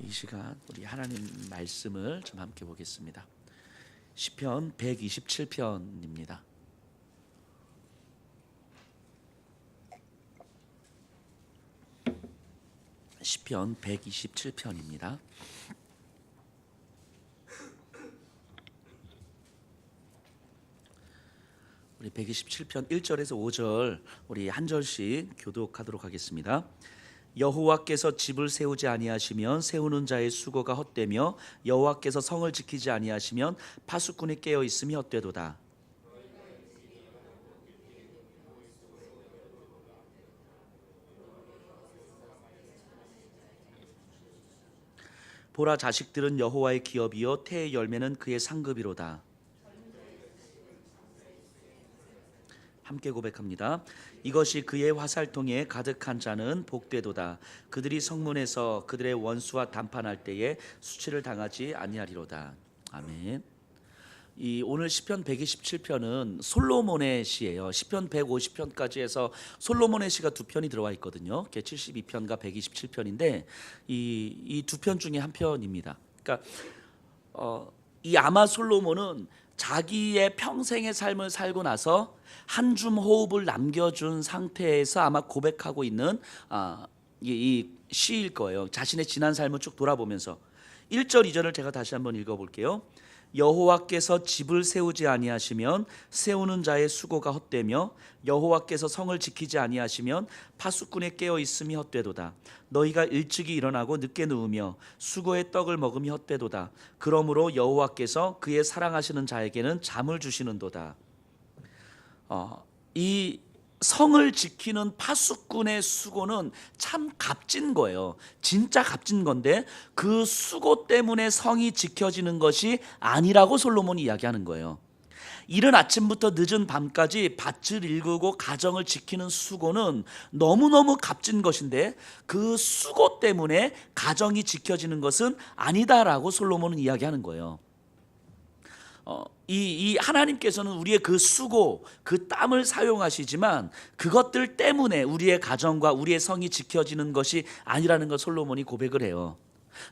이 시간 우리 하나님 말씀을 좀 함께 보겠습니다. 시편 127편입니다. 시편 127편입니다. 우리 127편 1절에서 5절 우리 한 절씩 교독하도록 하겠습니다. 여호와께서 집을 세우지 아니하시면 세우는 자의 수고가 헛되며 여호와께서 성을 지키지 아니하시면 파수꾼이 깨어 있음이 헛되도다. 보라, 자식들은 여호와의 기업이요 태의 열매는 그의 상급이로다. 함께 고백합니다. 이것이 그의 화살통에 가득한 자는 복되도다. 그들이 성문에서 그들의 원수와談판할 때에 수치를 당하지 아니하리로다. 아멘. 이 오늘 시편 127편은 솔로몬의 시예요. 시편 150편까지 해서 솔로몬의 시가 두 편이 들어와 있거든요. 72편과 127편인데 이 두 편 중에 한 편입니다. 그러니까 이 아마 솔로몬은 자기의 평생의 삶을 살고 나서 한 줌 호흡을 남겨준 상태에서 아마 고백하고 있는 이 시일 거예요. 자신의 지난 삶을 쭉 돌아보면서 1절 2절을 제가 다시 한번 읽어볼게요. 여호와께서 집을 세우지 아니하시면 세우는 자의 수고가 헛되며 여호와께서 성을 지키지 아니하시면 파수꾼의 깨어 있음이 헛되도다. 너희가 일찍이 일어나고 늦게 누우며 수고의 떡을 먹음이 헛되도다. 그러므로 여호와께서 그의 사랑하시는 자에게는 잠을 주시는도다. 이 성을 지키는 파수꾼의 수고는 참 값진 거예요. 진짜 값진 건데 그 수고 때문에 성이 지켜지는 것이 아니라고 솔로몬이 이야기하는 거예요. 이른 아침부터 늦은 밤까지 밭을 일구고 가정을 지키는 수고는 너무너무 값진 것인데 그 수고 때문에 가정이 지켜지는 것은 아니다라고 솔로몬은 이야기하는 거예요. 이 하나님께서는 우리의 그 수고, 그 땀을 사용하시지만 그것들 때문에 우리의 가정과 우리의 성이 지켜지는 것이 아니라는 걸 솔로몬이 고백을 해요.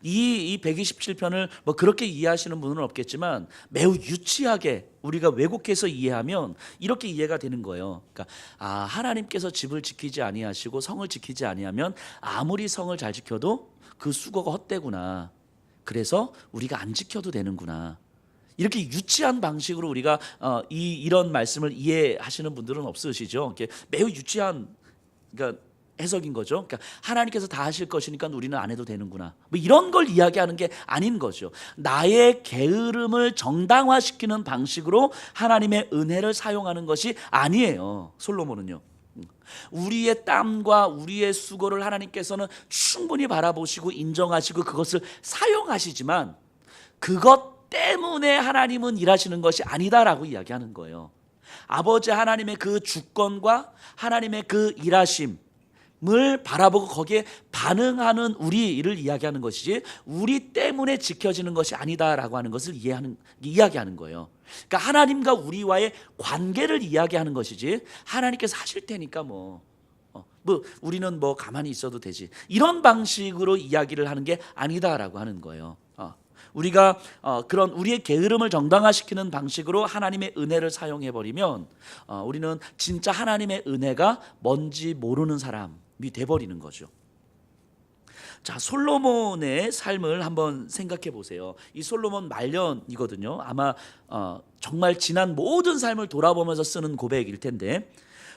이 127편을 뭐 그렇게 이해하시는 분은 없겠지만 매우 유치하게 우리가 왜곡해서 이해하면 이렇게 이해가 되는 거예요. 그러니까 하나님께서 집을 지키지 아니하시고 성을 지키지 아니하면 아무리 성을 잘 지켜도 그 수고가 헛되구나. 그래서 우리가 안 지켜도 되는구나. 이렇게 유치한 방식으로 우리가 이런 말씀을 이해하시는 분들은 없으시죠. 매우 유치한 해석인 거죠. 그러니까 하나님께서 다 하실 것이니까 우리는 안 해도 되는구나. 뭐 이런 걸 이야기하는 게 아닌 거죠. 나의 게으름을 정당화시키는 방식으로 하나님의 은혜를 사용하는 것이 아니에요. 솔로몬은요. 우리의 땀과 우리의 수고를 하나님께서는 충분히 바라보시고 인정하시고 그것을 사용하시지만 그것 때문에 하나님은 일하시는 것이 아니다라고 이야기하는 거예요. 아버지 하나님의 그 주권과 하나님의 그 일하심을 바라보고 거기에 반응하는 우리를 이야기하는 것이지 우리 때문에 지켜지는 것이 아니다라고 하는 것을 이야기하는 거예요. 그러니까 하나님과 우리와의 관계를 이야기하는 것이지 하나님께서 하실 테니까 우리는 가만히 있어도 되지 이런 방식으로 이야기를 하는 게 아니다라고 하는 거예요. 우리가 그런 우리의 게으름을 정당화시키는 방식으로 하나님의 은혜를 사용해버리면 우리는 진짜 하나님의 은혜가 뭔지 모르는 사람이 돼버리는 거죠. 자, 솔로몬의 삶을 한번 생각해 보세요. 이 솔로몬 말년이거든요. 아마 정말 지난 모든 삶을 돌아보면서 쓰는 고백일 텐데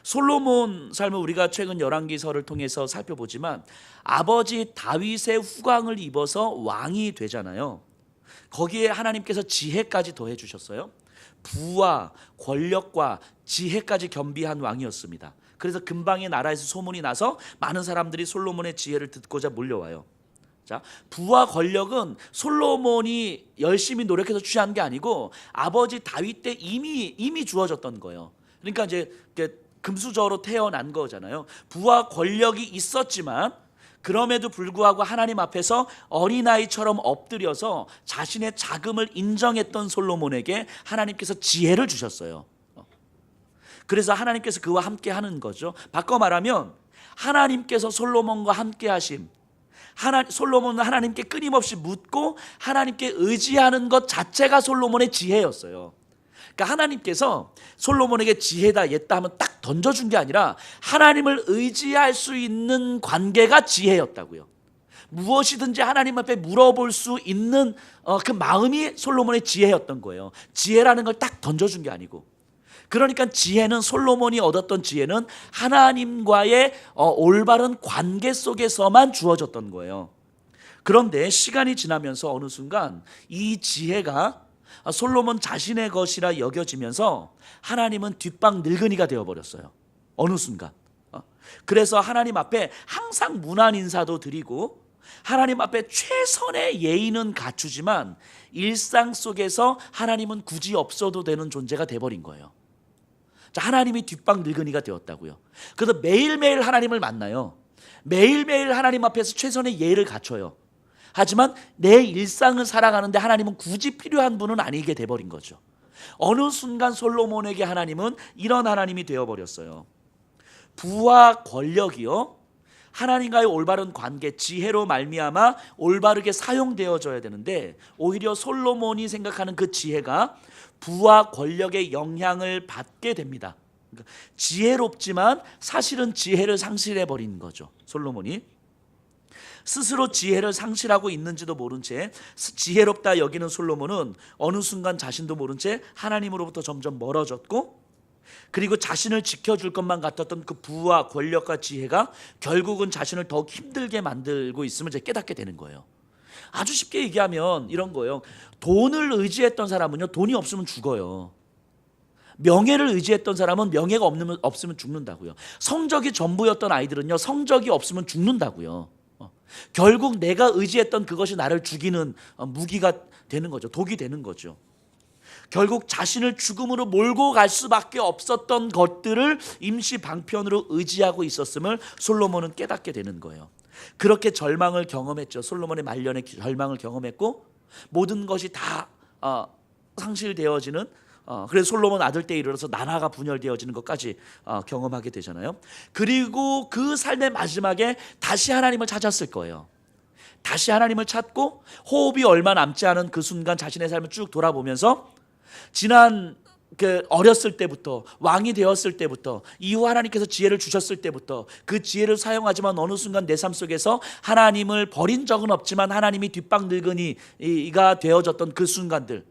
솔로몬 삶을 우리가 최근 열왕기서를 통해서 살펴보지만 아버지 다윗의 후광을 입어서 왕이 되잖아요. 거기에 하나님께서 지혜까지 더해 주셨어요. 부와 권력과 지혜까지 겸비한 왕이었습니다. 그래서 근방의 나라에서 소문이 나서 많은 사람들이 솔로몬의 지혜를 듣고자 몰려와요. 자, 부와 권력은 솔로몬이 열심히 노력해서 취한 게 아니고 아버지 다윗 때 이미 주어졌던 거예요. 그러니까 이제 금수저로 태어난 거잖아요. 부와 권력이 있었지만 그럼에도 불구하고 하나님 앞에서 어린아이처럼 엎드려서 자신의 자금을 인정했던 솔로몬에게 하나님께서 지혜를 주셨어요. 그래서 하나님께서 그와 함께 하는 거죠. 바꿔 말하면 하나님께서 솔로몬과 함께 하심, 솔로몬은 하나님께 끊임없이 묻고 하나님께 의지하는 것 자체가 솔로몬의 지혜였어요. 그러니까 하나님께서 솔로몬에게 지혜다 옛다 하면 딱 던져준 게 아니라 하나님을 의지할 수 있는 관계가 지혜였다고요. 무엇이든지 하나님 앞에 물어볼 수 있는 그 마음이 솔로몬의 지혜였던 거예요. 지혜라는 걸 딱 던져준 게 아니고. 그러니까 지혜는, 솔로몬이 얻었던 지혜는 하나님과의 올바른 관계 속에서만 주어졌던 거예요. 그런데 시간이 지나면서 어느 순간 이 지혜가 솔로몬 자신의 것이라 여겨지면서 하나님은 뒷방 늙은이가 되어버렸어요. 어느 순간. 그래서 하나님 앞에 항상 문안 인사도 드리고 하나님 앞에 최선의 예의는 갖추지만 일상 속에서 하나님은 굳이 없어도 되는 존재가 돼버린 거예요. 자, 하나님이 뒷방 늙은이가 되었다고요. 그래서 매일매일 하나님을 만나요. 매일매일 하나님 앞에서 최선의 예의를 갖춰요. 하지만 내 일상을 살아가는데 하나님은 굳이 필요한 분은 아니게 돼버린 거죠. 어느 순간 솔로몬에게 하나님은 이런 하나님이 되어버렸어요. 부와 권력이요, 하나님과의 올바른 관계, 지혜로 말미암아 올바르게 사용되어져야 되는데 오히려 솔로몬이 생각하는 그 지혜가 부와 권력의 영향을 받게 됩니다. 그러니까 지혜롭지만 사실은 지혜를 상실해버린 거죠. 솔로몬이 스스로 지혜를 상실하고 있는지도 모른 채 지혜롭다 여기는 솔로몬은 어느 순간 자신도 모른 채 하나님으로부터 점점 멀어졌고, 그리고 자신을 지켜줄 것만 같았던 그 부와 권력과 지혜가 결국은 자신을 더욱 힘들게 만들고 있음을 이제 깨닫게 되는 거예요. 아주 쉽게 얘기하면 이런 거예요. 돈을 의지했던 사람은요, 돈이 없으면 죽어요. 명예를 의지했던 사람은 명예가 없으면 죽는다고요. 성적이 전부였던 아이들은요, 성적이 없으면 죽는다고요. 결국 내가 의지했던 그것이 나를 죽이는 무기가 되는 거죠. 독이 되는 거죠. 결국 자신을 죽음으로 몰고 갈 수밖에 없었던 것들을 임시 방편으로 의지하고 있었음을 솔로몬은 깨닫게 되는 거예요. 그렇게 절망을 경험했죠. 솔로몬의 말년에 절망을 경험했고 모든 것이 다 상실되어지는, 그래서 솔로몬 아들 때에 이르러서 나라가 분열되어지는 것까지 경험하게 되잖아요. 그리고 그 삶의 마지막에 다시 하나님을 찾았을 거예요. 다시 하나님을 찾고 호흡이 얼마 남지 않은 그 순간 자신의 삶을 쭉 돌아보면서 지난 어렸을 때부터, 왕이 되었을 때부터, 이후 하나님께서 지혜를 주셨을 때부터 그 지혜를 사용하지만 어느 순간 내 삶 속에서 하나님을 버린 적은 없지만 하나님이 뒷방 늙은이가 되어졌던 그 순간들,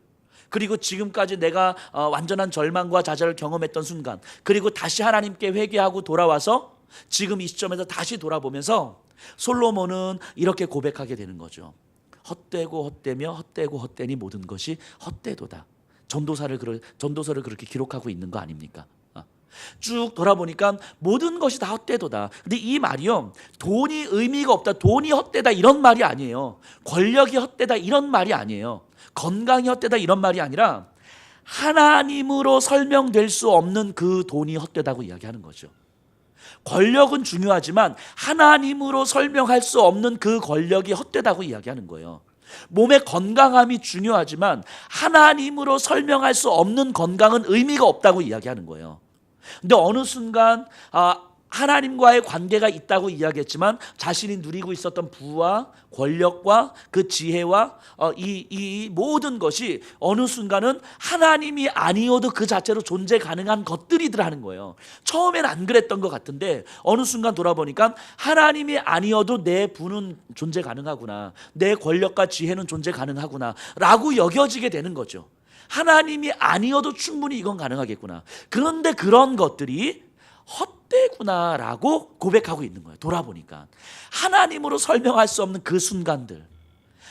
그리고 지금까지 내가 완전한 절망과 좌절을 경험했던 순간, 그리고 다시 하나님께 회개하고 돌아와서 지금 이 시점에서 다시 돌아보면서 솔로몬은 이렇게 고백하게 되는 거죠. 헛되고 헛되며 헛되고 헛되니 모든 것이 헛되도다. 전도서를 그렇게 기록하고 있는 거 아닙니까? 쭉 돌아보니까 모든 것이 다 헛되도다. 근데 이 말이요, 돈이 의미가 없다, 돈이 헛되다 이런 말이 아니에요. 권력이 헛되다 이런 말이 아니에요. 건강이 헛되다 이런 말이 아니라 하나님으로 설명될 수 없는 그 돈이 헛되다고 이야기하는 거죠. 권력은 중요하지만 하나님으로 설명할 수 없는 그 권력이 헛되다고 이야기하는 거예요. 몸의 건강함이 중요하지만 하나님으로 설명할 수 없는 건강은 의미가 없다고 이야기하는 거예요. 근데 어느 순간 하나님과의 관계가 있다고 이야기했지만 자신이 누리고 있었던 부와 권력과 그 지혜와 이 모든 것이 어느 순간은 하나님이 아니어도 그 자체로 존재 가능한 것들이더라는 거예요. 처음엔 안 그랬던 것 같은데 어느 순간 돌아보니까 하나님이 아니어도 내 부는 존재 가능하구나, 내 권력과 지혜는 존재 가능하구나 라고 여겨지게 되는 거죠. 하나님이 아니어도 충분히 이건 가능하겠구나. 그런데 그런 것들이 헛되구나라고 고백하고 있는 거예요. 돌아보니까 하나님으로 설명할 수 없는 그 순간들,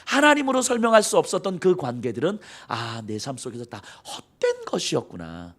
하나님으로 설명할 수 없었던 그 관계들은 내 삶 속에서 다 헛된 것이었구나,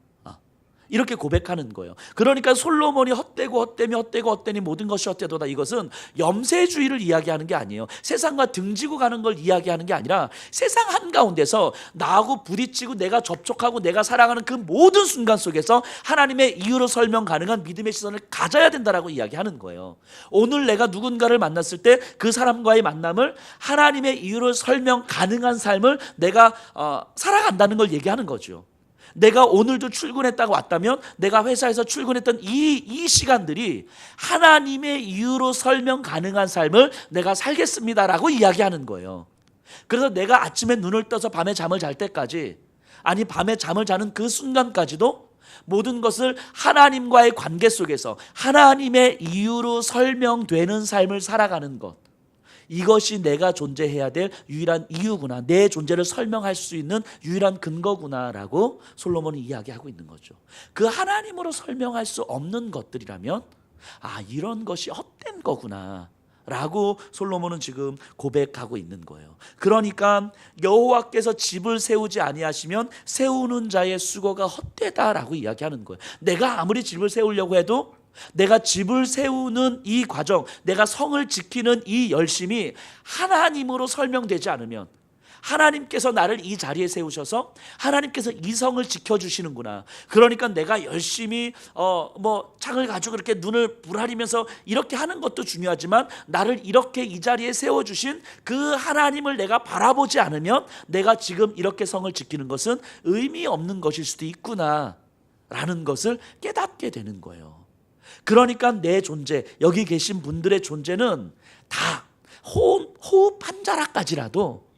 이렇게 고백하는 거예요. 그러니까 솔로몬이 헛되고 헛되며 헛되고 헛되니 모든 것이 헛되도다, 이것은 염세주의를 이야기하는 게 아니에요. 세상과 등지고 가는 걸 이야기하는 게 아니라 세상 한가운데서 나하고 부딪히고 내가 접촉하고 내가 살아가는 그 모든 순간 속에서 하나님의 이유로 설명 가능한 믿음의 시선을 가져야 된다라고 이야기하는 거예요. 오늘 내가 누군가를 만났을 때 그 사람과의 만남을 하나님의 이유로 설명 가능한 삶을 내가 살아간다는 걸 얘기하는 거죠. 내가 오늘도 출근했다고 왔다면 내가 회사에서 출근했던 이 시간들이 하나님의 이유로 설명 가능한 삶을 내가 살겠습니다라고 이야기하는 거예요. 그래서 내가 아침에 눈을 떠서 밤에 잠을 잘 때까지, 아니 밤에 잠을 자는 그 순간까지도 모든 것을 하나님과의 관계 속에서 하나님의 이유로 설명되는 삶을 살아가는 것, 이것이 내가 존재해야 될 유일한 이유구나, 내 존재를 설명할 수 있는 유일한 근거구나라고 솔로몬이 이야기하고 있는 거죠. 그 하나님으로 설명할 수 없는 것들이라면 이런 것이 헛된 거구나 라고 솔로몬은 지금 고백하고 있는 거예요. 그러니까 여호와께서 집을 세우지 아니하시면 세우는 자의 수고가 헛되다라고 이야기하는 거예요. 내가 아무리 집을 세우려고 해도 내가 집을 세우는 이 과정, 내가 성을 지키는 이 열심이 하나님으로 설명되지 않으면, 하나님께서 나를 이 자리에 세우셔서 하나님께서 이 성을 지켜주시는구나, 그러니까 내가 열심히 창을 가지고 이렇게 눈을 부라리면서 이렇게 하는 것도 중요하지만 나를 이렇게 이 자리에 세워주신 그 하나님을 내가 바라보지 않으면 내가 지금 이렇게 성을 지키는 것은 의미 없는 것일 수도 있구나 라는 것을 깨닫게 되는 거예요. 그러니까 내 존재, 여기 계신 분들의 존재는 다 호흡 한 자락까지라도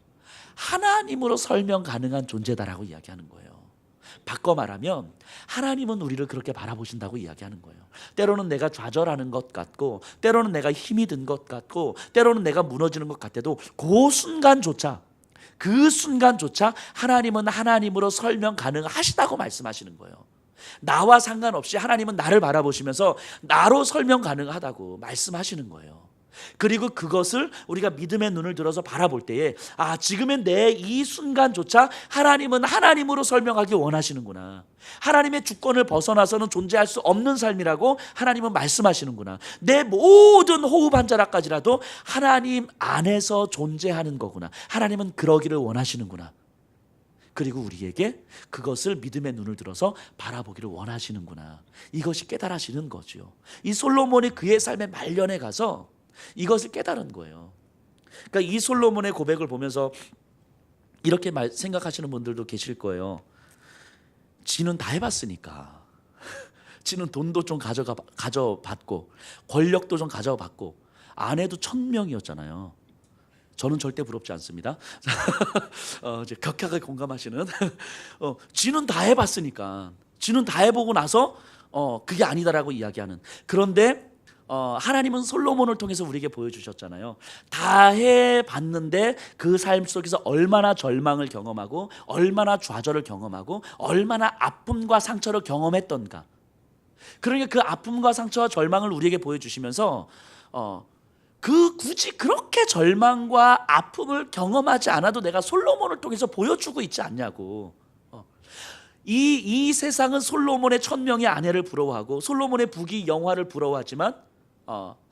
하나님으로 설명 가능한 존재다라고 이야기하는 거예요. 바꿔 말하면 하나님은 우리를 그렇게 바라보신다고 이야기하는 거예요. 때로는 내가 좌절하는 것 같고, 때로는 내가 힘이 든 것 같고, 때로는 내가 무너지는 것 같아도 그 순간조차 하나님은 하나님으로 설명 가능하시다고 말씀하시는 거예요. 나와 상관없이 하나님은 나를 바라보시면서 나로 설명 가능하다고 말씀하시는 거예요. 그리고 그것을 우리가 믿음의 눈을 들어서 바라볼 때에 지금의 내 이 순간조차 하나님은 하나님으로 설명하기 원하시는구나, 하나님의 주권을 벗어나서는 존재할 수 없는 삶이라고 하나님은 말씀하시는구나, 내 모든 호흡 한 자락까지라도 하나님 안에서 존재하는 거구나, 하나님은 그러기를 원하시는구나, 그리고 우리에게 그것을 믿음의 눈을 들어서 바라보기를 원하시는구나, 이것이 깨달아지는 거죠. 이 솔로몬이 그의 삶의 말년에 가서 이것을 깨달은 거예요. 그러니까 이 솔로몬의 고백을 보면서 이렇게 생각하시는 분들도 계실 거예요. 지는 다 해봤으니까, 지는 돈도 좀 가져받고 권력도 좀 가져받고 아내도 1000명이었잖아요. 저는 절대 부럽지 않습니다. 이제 격하게 공감하시는. 지는 다 해봤으니까, 지는 다 해보고 나서 그게 아니다라고 이야기하는. 그런데 하나님은 솔로몬을 통해서 우리에게 보여주셨잖아요. 다 해봤는데 그 삶 속에서 얼마나 절망을 경험하고, 얼마나 좌절을 경험하고, 얼마나 아픔과 상처를 경험했던가. 그러니까 그 아픔과 상처와 절망을 우리에게 보여주시면서 굳이 그렇게 절망과 아픔을 경험하지 않아도 내가 솔로몬을 통해서 보여주고 있지 않냐고. 이 세상은 솔로몬의 1000명의 아내를 부러워하고 솔로몬의 부귀 영화를 부러워하지만,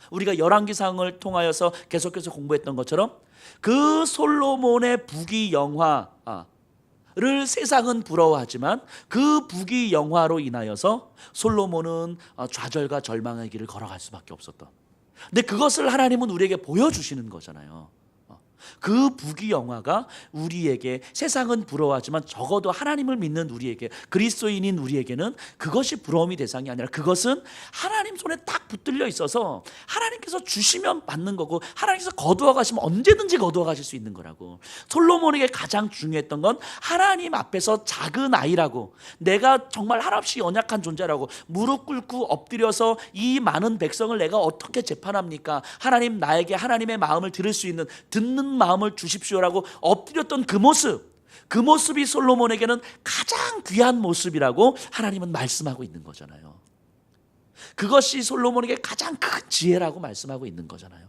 우리가 열왕기상을 통하여서 계속해서 공부했던 것처럼 그 솔로몬의 부귀 영화를 세상은 부러워하지만 그 부귀 영화로 인하여서 솔로몬은 좌절과 절망의 길을 걸어갈 수밖에 없었던. 근데 그것을 하나님은 우리에게 보여주시는 거잖아요. 그 부귀 영화가 우리에게, 세상은 부러워하지만 적어도 하나님을 믿는 우리에게, 그리스도인인 우리에게는 그것이 부러움이 대상이 아니라 그것은 하나님 손에 딱 붙들려 있어서 하나님께서 주시면 받는 거고, 하나님께서 거두어 가시면 언제든지 거두어 가실 수 있는 거라고. 솔로몬에게 가장 중요했던 건 하나님 앞에서 작은 아이라고, 내가 정말 한없이 연약한 존재라고 무릎 꿇고 엎드려서 이 많은 백성을 내가 어떻게 재판합니까? 하나님, 나에게 하나님의 마음을 들을 수 있는, 듣는 마음을 주십시오라고 엎드렸던 그 모습이 솔로몬에게는 가장 귀한 모습이라고 하나님은 말씀하고 있는 거잖아요. 그것이 솔로몬에게 가장 큰 지혜라고 말씀하고 있는 거잖아요.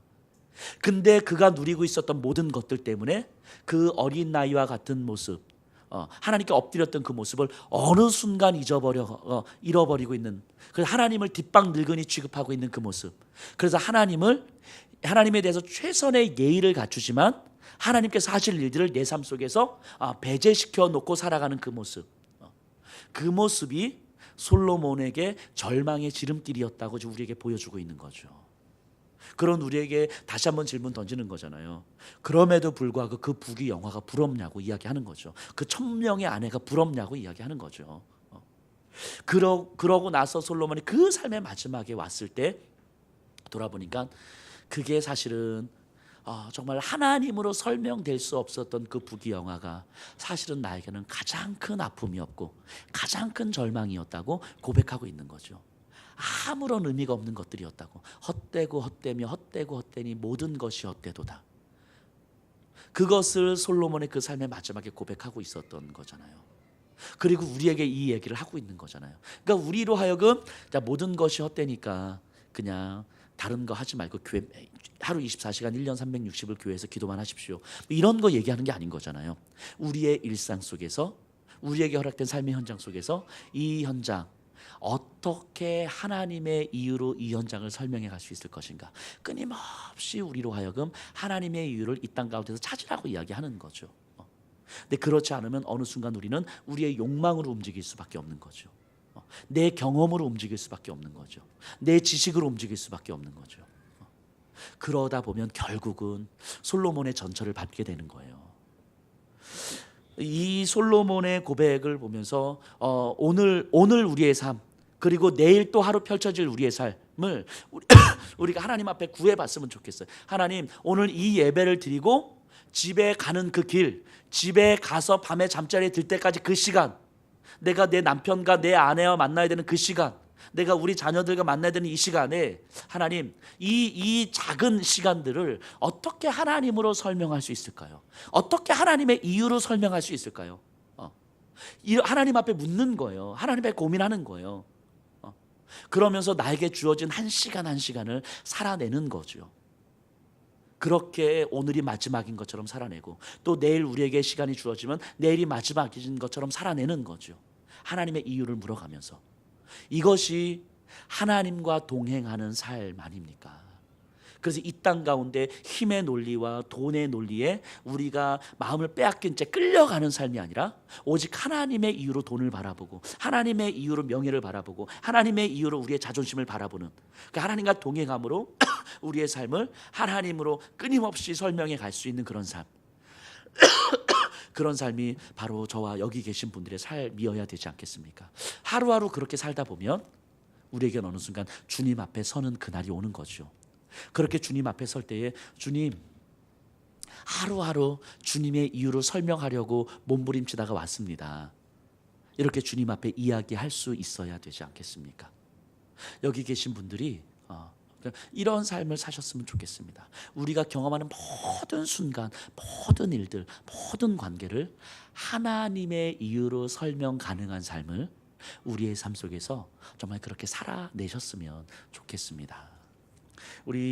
근데 그가 누리고 있었던 모든 것들 때문에 그 어린 나이와 같은 모습, 하나님께 엎드렸던 그 모습을 어느 순간 잃어버리고 있는, 그래서 하나님을 뒷방 늙은이 취급하고 있는 그 모습, 그래서 하나님에 대해서 최선의 예의를 갖추지만 하나님께서 하실 일들을 내 삶 속에서 배제시켜 놓고 살아가는 그 모습, 그 모습이 솔로몬에게 절망의 지름길이었다고 우리에게 보여주고 있는 거죠. 그런 우리에게 다시 한번 질문 던지는 거잖아요. 그럼에도 불구하고 그 부귀 영화가 부럽냐고 이야기하는 거죠. 그 1000명의 아내가 부럽냐고 이야기하는 거죠. 그러고 나서 솔로몬이 그 삶의 마지막에 왔을 때 돌아보니까 그게 사실은 정말 하나님으로 설명될 수 없었던 그 부귀영화가 사실은 나에게는 가장 큰 아픔이었고 가장 큰 절망이었다고 고백하고 있는 거죠. 아무런 의미가 없는 것들이었다고. 헛되고 헛되며 헛되고 헛되니 모든 것이 헛되도다. 그것을 솔로몬의 그 삶의 마지막에 고백하고 있었던 거잖아요. 그리고 우리에게 이 얘기를 하고 있는 거잖아요. 그러니까 우리로 하여금 모든 것이 헛되니까 그냥 다른 거 하지 말고 교회 하루 24시간 1년 360일 교회에서 기도만 하십시오. 이런 거 얘기하는 게 아닌 거잖아요. 우리의 일상 속에서 우리에게 허락된 삶의 현장 속에서 이 현장 어떻게 하나님의 이유로 이 현장을 설명해 갈 수 있을 것인가. 끊임없이 우리로 하여금 하나님의 이유를 이 땅 가운데서 찾으라고 이야기하는 거죠. 근데 그렇지 않으면 어느 순간 우리는 우리의 욕망으로 움직일 수밖에 없는 거죠. 내 경험으로 움직일 수밖에 없는 거죠. 내 지식으로 움직일 수밖에 없는 거죠. 그러다 보면 결국은 솔로몬의 전철을 밟게 되는 거예요. 이 솔로몬의 고백을 보면서 오늘 우리의 삶 그리고 내일 또 하루 펼쳐질 우리의 삶을 우리가 하나님 앞에 구해봤으면 좋겠어요. 하나님, 오늘 이 예배를 드리고 집에 가는 그 길, 집에 가서 밤에 잠자리에 들 때까지 그 시간, 내가 내 남편과 내 아내와 만나야 되는 그 시간, 내가 우리 자녀들과 만나야 되는 이 시간에 하나님, 이 작은 시간들을 어떻게 하나님으로 설명할 수 있을까요? 어떻게 하나님의 이유로 설명할 수 있을까요? 하나님 앞에 묻는 거예요. 하나님 앞에 고민하는 거예요. 그러면서 나에게 주어진 한 시간 한 시간을 살아내는 거죠. 그렇게 오늘이 마지막인 것처럼 살아내고 또 내일 우리에게 시간이 주어지면 내일이 마지막인 것처럼 살아내는 거죠. 하나님의 이유를 물어가면서. 이것이 하나님과 동행하는 삶 아닙니까? 그래서 이 땅 가운데 힘의 논리와 돈의 논리에 우리가 마음을 빼앗긴 채 끌려가는 삶이 아니라 오직 하나님의 이유로 돈을 바라보고 하나님의 이유로 명예를 바라보고 하나님의 이유로 우리의 자존심을 바라보는 그 하나님과 동행함으로 우리의 삶을 하나님으로 끊임없이 설명해 갈 수 있는 그런 삶. 그런 삶이 바로 저와 여기 계신 분들의 삶이어야 되지 않겠습니까? 하루하루 그렇게 살다 보면 우리에게는 어느 순간 주님 앞에 서는 그날이 오는 거죠. 그렇게 주님 앞에 설 때에 주님, 하루하루 주님의 이유를 설명하려고 몸부림치다가 왔습니다. 이렇게 주님 앞에 이야기할 수 있어야 되지 않겠습니까? 여기 계신 분들이 이런 삶을 사셨으면 좋겠습니다. 우리가 경험하는 모든 순간, 모든 일들, 모든 관계를 하나님의 이유로 설명 가능한 삶을 우리의 삶 속에서 정말 그렇게 살아내셨으면 좋겠습니다. 우리